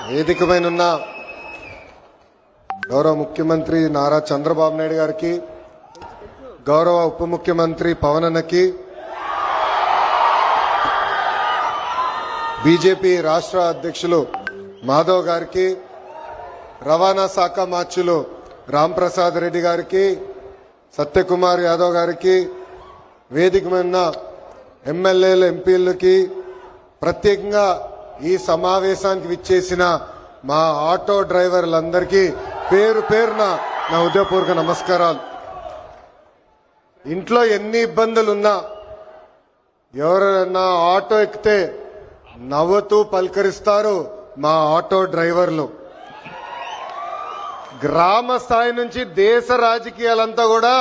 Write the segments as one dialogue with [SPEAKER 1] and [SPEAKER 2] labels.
[SPEAKER 1] వేదికపైనున్న గౌరవ ముఖ్యమంత్రి నారా చంద్రబాబు నాయుడు గారికి, గౌరవ ఉప ముఖ్యమంత్రి పవన్ అన్నకి, బీజేపీ రాష్ట్ర అధ్యక్షులు మాధవ్ గారికి, రవాణా శాఖ మార్చులు రాంప్రసాద్ రెడ్డి గారికి, సత్యకుమార్ యాదవ్ గారికి, వేదిక మీద ఎమ్మెల్యేలు ఎంపీలకి, ప్రత్యేకంగా ఈ సమావేశానికి విచ్చేసిన మా ఆటో డ్రైవర్లందరికీ పేరు పేరున నా హృదయపూర్వక నమస్కారాలు. ఇంట్లో ఎన్ని ఇబ్బందులున్నా ఎవరైనా ఆటో ఎక్కితే నవ్వుతూ పలకరిస్తారు మా ఆటో డ్రైవర్లు. గ్రామ స్థాయి నుంచి దేశ రాజకీయాలంతా కూడా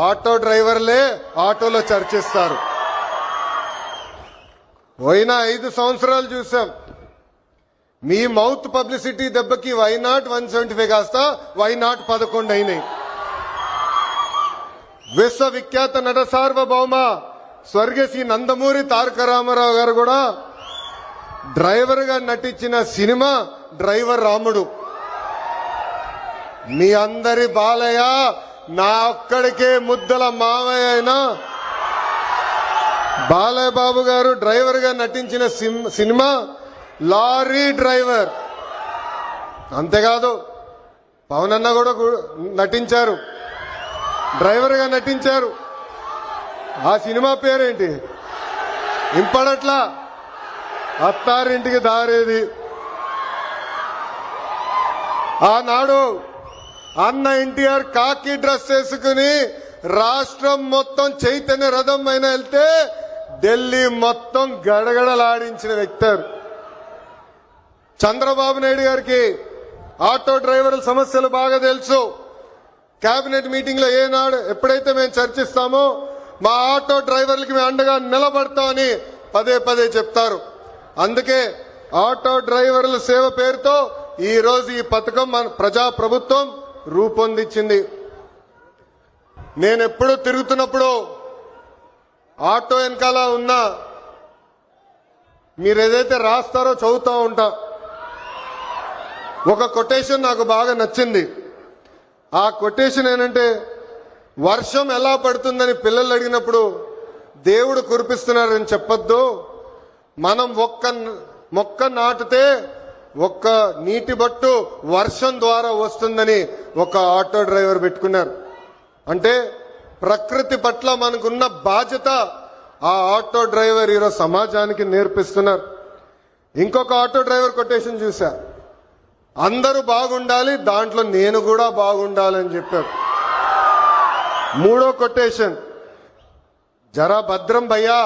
[SPEAKER 1] ఆటో డ్రైవర్లే ఆటోలో చర్చిస్తారు. పోయిన 5 సంవత్సరాలు చూసాం. మీ మౌత్ పబ్లిసిటీ దెబ్బకి వైనాట్ 175 కాస్త వైనాట్ 11 అయినాయి. విశ్వవిఖ్యాత నట సార్వభౌమ స్వర్గశ్రీ నందమూరి తారక రామారావు గారు కూడా డ్రైవర్ గా నటించిన సినిమా డ్రైవర్ రాముడు. మీ అందరి బాలయ్య నా ఒక్కడికే ముద్దల మావయ్య అయినా బాలయ్య బాబు గారు డ్రైవర్ గా నటించిన సినిమా లారీ డ్రైవర్. అంతేకాదు పవన్ అన్న కూడా నటించారు, డ్రైవర్ గా నటించారు. ఆ సినిమా పేరేంటి ఇంపడట్లా, అత్తారింటికి దారేది. ఆనాడు అన్న ఎన్టీఆర్ కాకి డ్రెస్ వేసుకుని రాష్ట్రం మొత్తం చైతన్య రథం పైన వెళ్తే ఢిల్లీ మొత్తం గడగడలాడించిన వ్యక్తి. చంద్రబాబు నాయుడు గారికి ఆటో డ్రైవర్ల సమస్యలు బాగా తెలుసు. కేబినెట్ మీటింగ్ లో ఏనాడు ఎప్పుడైతే మేము చర్చిస్తామో మా ఆటో డ్రైవర్లకి మేము అండగా నిలబడతామని పదే పదే చెప్తారు. అందుకే ఆటో డ్రైవర్ల సేవ పేరుతో ఈ రోజు ఈ పథకం మన ప్రజా ప్రభుత్వం రూపొందించింది. నేను ఎప్పుడు తిరుగుతున్నప్పుడు ఆటో వెనకాల ఉన్నా మీరు ఏదైతే రాస్తారో చదువుతూ ఉంటా. ఒక కొటేషన్ నాకు బాగా నచ్చింది. ఆ కొటేషన్ ఏంటంటే, వర్షం ఎలా పడుతుందని పిల్లలు అడిగినప్పుడు దేవుడు కురిపిస్తున్నారని చెప్పొద్దు, మనం ఒక్క మొక్క నాటితే ఒక్క నీటి బట్టు వర్షం ద్వారా వస్తుందని ఒక ఆటో డ్రైవర్ పెట్టుకున్నారు. అంటే ప్రకృతి పట్ల మనకున్న బాధ్యత ఆ ఆటో డ్రైవర్ ఈరోజు సమాజానికి నేర్పిస్తున్నారు. ఇంకొక ఆటో డ్రైవర్ కొటేషన్ చూసా, అందరూ బాగుండాలి దాంట్లో నేను కూడా బాగుండాలని చెప్పారు. మూడో కొటేషన్, జరా భద్రం భయ్యా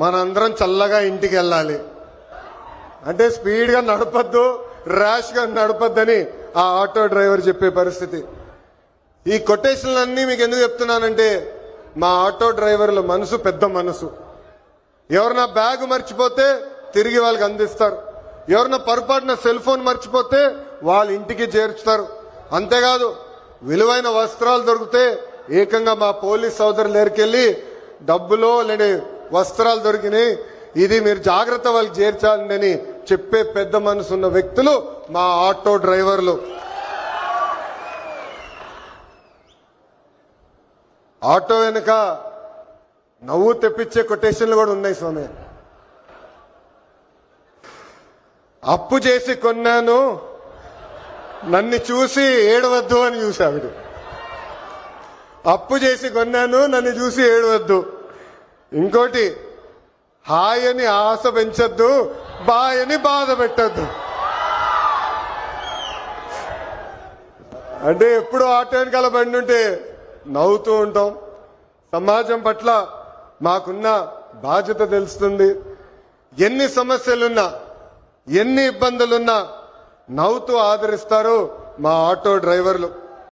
[SPEAKER 1] మనందరం చల్లగా ఇంటికి వెళ్ళాలి. అంటే స్పీడ్ గా నడపద్దు, ర్యాష్ గా నడపద్దని ఆ ఆటో డ్రైవర్ చెప్పే పరిస్థితి. ఈ కొటేషన్లన్నీ మీకు ఎందుకు చెప్తున్నానంటే, మా ఆటో డ్రైవర్ల మనసు పెద్ద మనసు. ఎవరన్నా బ్యాగ్ మర్చిపోతే తిరిగి వాళ్ళకి అందిస్తారు, ఎవరన్నా పొరపాటున సెల్ ఫోన్ మర్చిపోతే వాళ్ళ ఇంటికి చేర్చుతారు. అంతేకాదు విలువైన వస్త్రాలు దొరికితే ఏకంగా మా పోలీస్ సోదరుల దగ్గరికి వెళ్ళి డబ్బులో లేని వస్త్రాలు దొరికినాయి, ఇది మీరు జాగ్రత్త వాళ్ళకి చేర్చాలని చెప్పే పెద్ద మనసు ఉన్న వ్యక్తులు మా ఆటో డ్రైవర్లు. ఆటో వెనుక నవ్వు తెప్పించే కొటేషన్లు కూడా ఉన్నాయి స్వామి. అప్పు చేసి కొన్నాను నన్ను చూసి ఏడవద్దు అని చూసావిడు. అప్పు చేసి కొన్నాను నన్ను చూసి ఏడవద్దు. ఇంకోటి, హాయ్ అని ఆశ పెంచొద్దు, బాయ్ అని బాధ పెట్టద్దు. అంటే ఎప్పుడు ఆటో వెనకాల బండి ఉంటే నవ్వుతూ ఉంటాం. సమాజం పట్ల మాకున్న బాధ్యత తెలుస్తుంది. ఎన్ని సమస్యలున్నా ఎన్ని ఇబ్బందులున్నా నవ్వుతూ ఆదరిస్తారు మా ఆటో డ్రైవర్లు.